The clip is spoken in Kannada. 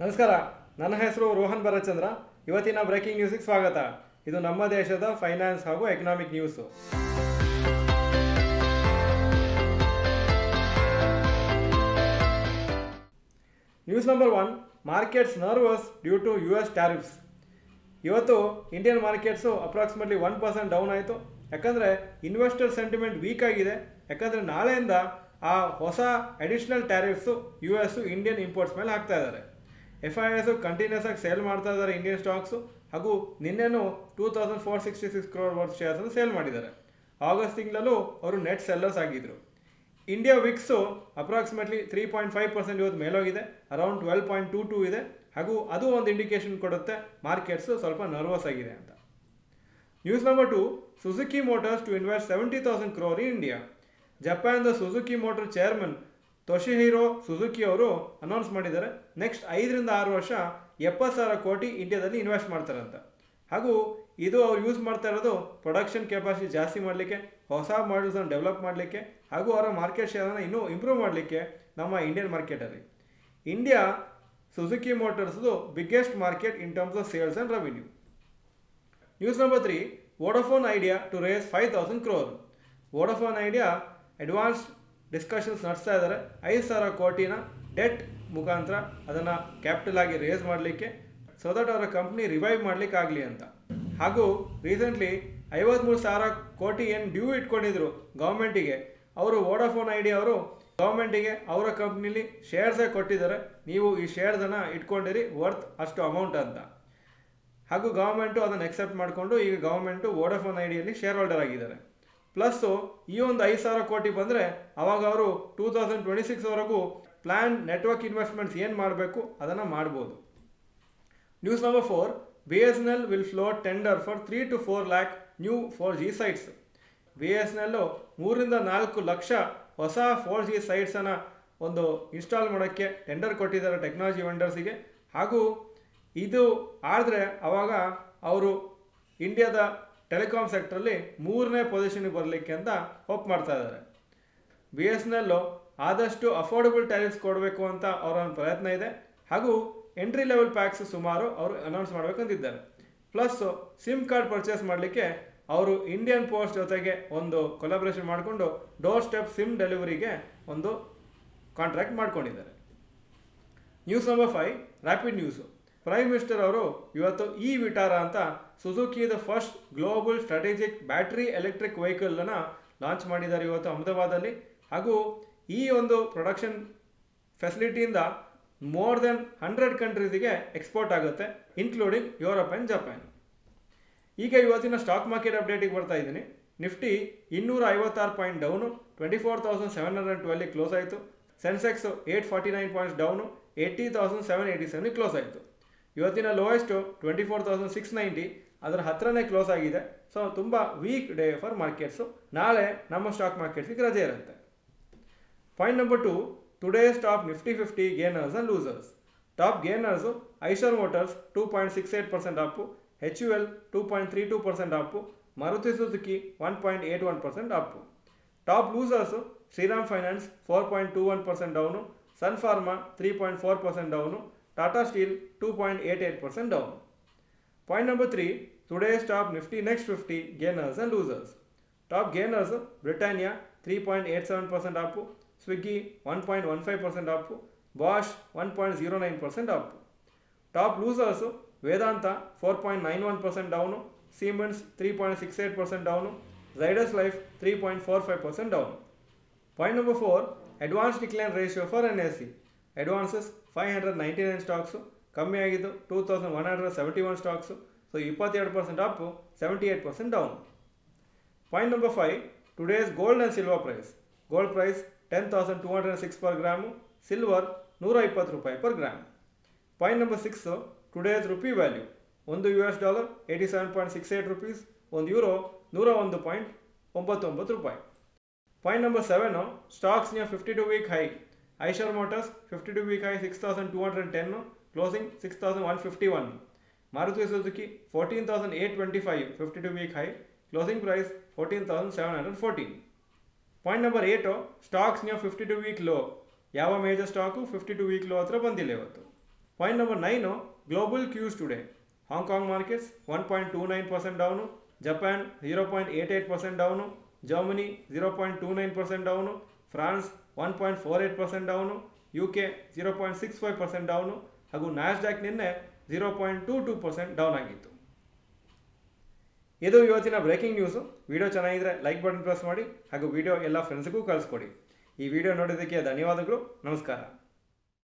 ನಮಸ್ಕಾರ, ನನ್ನ ಹೆಸರು ರೋಹನ್ ಭರತ್ಚಂದ್ರ. ಇವತ್ತಿನ ಬ್ರೇಕಿಂಗ್ ನ್ಯೂಸ್ಗೆ ಸ್ವಾಗತ. ಇದು ನಮ್ಮ ದೇಶದ ಫೈನಾನ್ಸ್ ಹಾಗೂ economic news. News number 1, markets nervous due to US tariffs. ಇವತ್ತು ಇಂಡಿಯನ್ ಮಾರ್ಕೆಟ್ಸು ಅಪ್ರಾಕ್ಸಿಮೇಟ್ಲಿ 1% ಡೌನ್ ಆಯಿತು. ಯಾಕಂದರೆ ಇನ್ವೆಸ್ಟರ್ ಸೆಂಟಿಮೆಂಟ್ ವೀಕ್ ಆಗಿದೆ. ಯಾಕಂದರೆ ನಾಳೆಯಿಂದ ಆ ಹೊಸ ಅಡಿಷ್ನಲ್ ಟ್ಯಾರಿಫ್ಸು US ಇಂಡಿಯನ್ ಇಂಪೋರ್ಟ್ಸ್ ಮೇಲೆ ಹಾಕ್ತಾ ಇದ್ದಾರೆ. FIIs ಕಂಟಿನ್ಯೂಸ್ ಆಗಿ ಸೇಲ್ ಮಾಡ್ತಾ ಇದ್ದಾರೆ ಇಂಡಿಯನ್ ಸ್ಟಾಕ್ಸು. ಹಾಗೂ ನಿನ್ನೆನೂ 2466 crore ವರ್ತ್ ಶೇರ್ಸನ್ನು ಸೇಲ್ ಮಾಡಿದ್ದಾರೆ. ಆಗಸ್ಟ್ ತಿಂಗಳಲ್ಲೂ ಅವರು ನೆಟ್ ಸೆಲ್ಲರ್ಸ್ ಆಗಿದ್ದರು. ಇಂಡಿಯಾ ವಿಕ್ಸು ಅಪ್ರಾಕ್ಸಿಮೇಟ್ಲಿ 3.5% ಇವತ್ತು ಮೇಲೋಗಿದೆ, ಅರೌಂಡ್ 12.22 ಇದೆ. ಹಾಗೂ ಅದು ಒಂದು ಇಂಡಿಕೇಶನ್ ಕೊಡುತ್ತೆ ಮಾರ್ಕೆಟ್ಸು ಸ್ವಲ್ಪ ನರ್ವಸ್ ಆಗಿದೆ ಅಂತ. News number 2, Suzuki Motors to invest 70,000 crore in India. ಜಪಾನ್ದ Suzuki Motor chairman Toshihiro Suzuki ಅವರು ಅನೌನ್ಸ್ ಮಾಡಿದ್ದಾರೆ, ನೆಕ್ಸ್ಟ್ 5 ರಿಂದ 6 ವರ್ಷ 70,000 ಕೋಟಿ ಇಂಡಿಯಾದಲ್ಲಿ ಇನ್ವೆಸ್ಟ್ ಮಾಡ್ತಾರಂತ. ಹಾಗೂ ಇದು ಅವ್ರು ಯೂಸ್ ಮಾಡ್ತಾ ಇರೋದು ಪ್ರೊಡಕ್ಷನ್ ಕೆಪಾಸಿಟಿ ಜಾಸ್ತಿ ಮಾಡಲಿಕ್ಕೆ, ಹೊಸ ಮಾಡೆಲ್ಸನ್ನು ಡೆವಲಪ್ ಮಾಡಲಿಕ್ಕೆ, ಹಾಗೂ ಅವರ ಮಾರ್ಕೆಟ್ ಶೇರನ್ನು ಇನ್ನೂ ಇಂಪ್ರೂವ್ ಮಾಡಲಿಕ್ಕೆ ನಮ್ಮ ಇಂಡಿಯನ್ ಮಾರ್ಕೆಟಲ್ಲಿ. ಇಂಡಿಯಾ ಸುಜುಕಿ ಮೋಟರ್ಸ್ದು biggest market in terms of sales and revenue. News number 3, Vodafone Idea to raise 5,000 crore. Vodafone Idea advance discussions ನಡೆಸ್ತಾ ಇದ್ದಾರೆ 5,000 ಕೋಟಿನ ಡೆಟ್ ಮುಖಾಂತರ ಅದನ್ನು ಕ್ಯಾಪಿಟಲ್ ಆಗಿ ರೇಸ್ ಮಾಡಲಿಕ್ಕೆ, ಸೊ ದಟ್ ಅವರ ಕಂಪ್ನಿ ರಿವೈವ್ ಮಾಡಲಿಕ್ಕೆ ಆಗಲಿ ಅಂತ. ಹಾಗೂ ರೀಸೆಂಟ್ಲಿ 53,000 ಕೋಟಿ ಏನು ಡ್ಯೂ ಇಟ್ಕೊಂಡಿದ್ರು ಗೌರ್ಮೆಂಟಿಗೆ, ಅವರು ವೋಡಾಫೋನ್ ಐಡಿಯಾ ಅವರು ಗೌರ್ಮೆಂಟಿಗೆ ಅವರ ಕಂಪ್ನಿಲಿ ಶೇರ್ಸೇ ಕೊಟ್ಟಿದ್ದಾರೆ, ನೀವು ಈ ಶೇರ್ಸನ್ನು ಇಟ್ಕೊಂಡಿರಿ ವರ್ತ್ ಅಷ್ಟು ಅಮೌಂಟ್ ಅಂತ. ಹಾಗೂ ಗೌರ್ಮೆಂಟು ಅದನ್ನು ಎಕ್ಸೆಪ್ಟ್ ಮಾಡಿಕೊಂಡು ಈಗ ಗೌರ್ಮೆಂಟು ವೋಡಾಫೋನ್ ಐಡಿಯಲ್ಲಿ ಶೇರ್ ಹೋಲ್ಡರ್ ಆಗಿದ್ದಾರೆ. ಪ್ಲಸ್ಸು ಈ ಒಂದು 5,000 ಕೋಟಿ ಬಂದರೆ ಅವಾಗ ಅವರು 2026ವರೆಗೂ ಪ್ಲ್ಯಾನ್ ನೆಟ್ವರ್ಕ್ ಇನ್ವೆಸ್ಟ್ಮೆಂಟ್ಸ್ ಏನು ಮಾಡಬೇಕು ಅದನ್ನು ಮಾಡ್ಬೋದು. News number 4, BSNL will float tender for 3 to 4 lakh new 4G sites. BSNL 3 ರಿಂದ 4 ಲಕ್ಷ ಹೊಸ 4G ಸೈಟ್ಸನ್ನು ಒಂದು ಇನ್ಸ್ಟಾಲ್ ಮಾಡೋಕ್ಕೆ ಟೆಂಡರ್ ಕೊಟ್ಟಿದ್ದಾರೆ ಟೆಕ್ನಾಲಜಿ ವೆಂಡರ್ಸಿಗೆ. ಹಾಗೂ ಇದು ಆದರೆ ಅವಾಗ ಅವರು ಇಂಡಿಯಾದ ಟೆಲಿಕಾಂ ಸೆಕ್ಟ್ರಲ್ಲಿ 3ನೇ ಪೊಸಿಷನ್ಗೆ ಬರಲಿಕ್ಕೆ ಅಂತ ಹೋಪ್ ಮಾಡ್ತಾ ಇದ್ದಾರೆ. BSNL ಆದಷ್ಟು ಅಫೋರ್ಡಬಲ್ ಟ್ಯಾರಿಫ್ಸ್ ಕೊಡಬೇಕು ಅಂತ ಅವರ ಒಂದು ಪ್ರಯತ್ನ ಇದೆ. ಹಾಗೂ ಎಂಟ್ರಿ ಲೆವೆಲ್ ಪ್ಯಾಕ್ಸ್ ಸುಮಾರು ಅವರು ಅನೌನ್ಸ್ ಮಾಡಬೇಕಂತಿದ್ದಾರೆ. ಪ್ಲಸ್ ಸಿಮ್ ಕಾರ್ಡ್ ಪರ್ಚೇಸ್ ಮಾಡಲಿಕ್ಕೆ ಅವರು ಇಂಡಿಯನ್ ಪೋಸ್ಟ್ ಜೊತೆಗೆ ಒಂದು ಕೊಲಾಬ್ರೇಷನ್ ಮಾಡಿಕೊಂಡು ಡೋರ್ ಸ್ಟೆಪ್ ಸಿಮ್ ಡೆಲಿವರಿಗೆ ಒಂದು ಕಾಂಟ್ರಾಕ್ಟ್ ಮಾಡ್ಕೊಂಡಿದ್ದಾರೆ. News number 5, rapid news. Prime minister ಅವರು ಇವತ್ತು ಈ ವಿಟಾರ ಅಂತ ಸುಜುಕಿದ first global strategic battery electric ವೆಹಿಕಲನ್ನು ಲಾಂಚ್ ಮಾಡಿದ್ದಾರೆ ಇವತ್ತು ಅಹಮದಾಬಾದಲ್ಲಿ. ಹಾಗೂ ಈ ಒಂದು ಪ್ರೊಡಕ್ಷನ್ ಫೆಸಿಲಿಟಿಯಿಂದ ಮೋರ್ ದೆನ್ 100 ಕಂಟ್ರೀಸಿಗೆ ಎಕ್ಸ್ಪೋರ್ಟ್ ಆಗುತ್ತೆ, ಇನ್ಕ್ಲೂಡಿಂಗ್ ಯುರೋಪ್ ಆ್ಯಂಡ್ ಜಪಾನ್. ಈಗ ಇವತ್ತಿನ ಸ್ಟಾಕ್ ಮಾರ್ಕೆಟ್ ಅಪ್ಡೇಟಿಗೆ ಬರ್ತಾ ಇದ್ದೀನಿ. ನಿಫ್ಟಿ 256 ಪಾಯಿಂಟ್ ಡೌನು, 24,712 ಕ್ಲೋಸ್ ಆಯಿತು. ಸೆನ್ಸೆಕ್ಸು 849 ಪಾಯಿಂಟ್ಸ್ ಡೌನು, 80,787 ಕ್ಲೋಸ್ ಆಯಿತು. ಇವತ್ತಿನ ಲೋಯೆಸ್ಟು 24,690, ಅದರ ಹತ್ರನೇ ಕ್ಲೋಸ್ ಆಗಿದೆ. ಸೊ ತುಂಬ ವೀಕ್ ಡೇ ಫಾರ್ ಮಾರ್ಕೆಟ್ಸು. ನಾಳೆ ನಮ್ಮ ಸ್ಟಾಕ್ ಮಾರ್ಕೆಟ್ಸಿಗೆ ರಜೆ ಇರುತ್ತೆ. Point number 2, today's top Nifty 50 gainers and losers. Top gainers Eicher Motors 2.68% up, HUL 2.32% up, Maruti Suzuki 1.81% up. Top losers Shriram Finance 4.21% down, Sun Pharma 3.4% down, Tata Steel 2.88% down. Point number 3, today's top Nifty next 50 gainers and losers. Top gainers Britannia 3.87% up, Swiggy 1.15% up, Bosch 1.09% up. Top losers Vedanta 4.91% down, Siemens 3.68% down, Zydus Life 3.45% down. Point number 4, advance decline ratio for NSE. Advances 599 stocks, ಕಮ್ಮಿ ಆಗಿದ್ದು 2,171 stocks. So 22% up, 78% down. Point number 5, today's gold and silver price. Gold price 10,206 per gram, silver $120 per gram. Point number 6, today's rupee value. $1 87.68 rupees, €1 101.99 point number 7, stocks near 52 week high. Eicher Motors 52 week high 6,210, closing 6,151. Maruti Suzuki 14,825, 52 week high, closing price 14,714. Point number 8, stocks near 52 week low. ಯಾವ ಮೇಜರ್ ಸ್ಟಾಕು 52 ವೀಕ್ ಲೋ ಹತ್ರ ಬಂದಿಲ್ಲ ಇವತ್ತು. ಪಾಯಿಂಟ್ ನಂಬರ್ 9 global cues today. Hong Kong markets 1.29% down, Japan 0.88% down, Germany 0.29% down, France 1.48% down, UK 0.65% down ಹಾಗೂ ನ್ಯಾಸ್ಡ್ಯಾಕ್ ನಿನ್ನೆ 0.22% ಡೌನ್ ಆಗಿತ್ತು. ಇದು ಇವತ್ತಿನ ಬ್ರೇಕಿಂಗ್ ನ್ಯೂಸು. ವಿಡಿಯೋ ಚೆನ್ನಾಗಿದ್ರೆ ಲೈಕ್ ಬಟನ್ ಪ್ರೆಸ್ ಮಾಡಿ ಹಾಗೂ ವಿಡಿಯೋ ಎಲ್ಲ ಫ್ರೆಂಡ್ಸ್ಗೂ ಕಳಿಸ್ಕೊಡಿ. ಈ ವಿಡಿಯೋ ನೋಡೋದಕ್ಕೆ ಧನ್ಯವಾದಗಳು. ನಮಸ್ಕಾರ.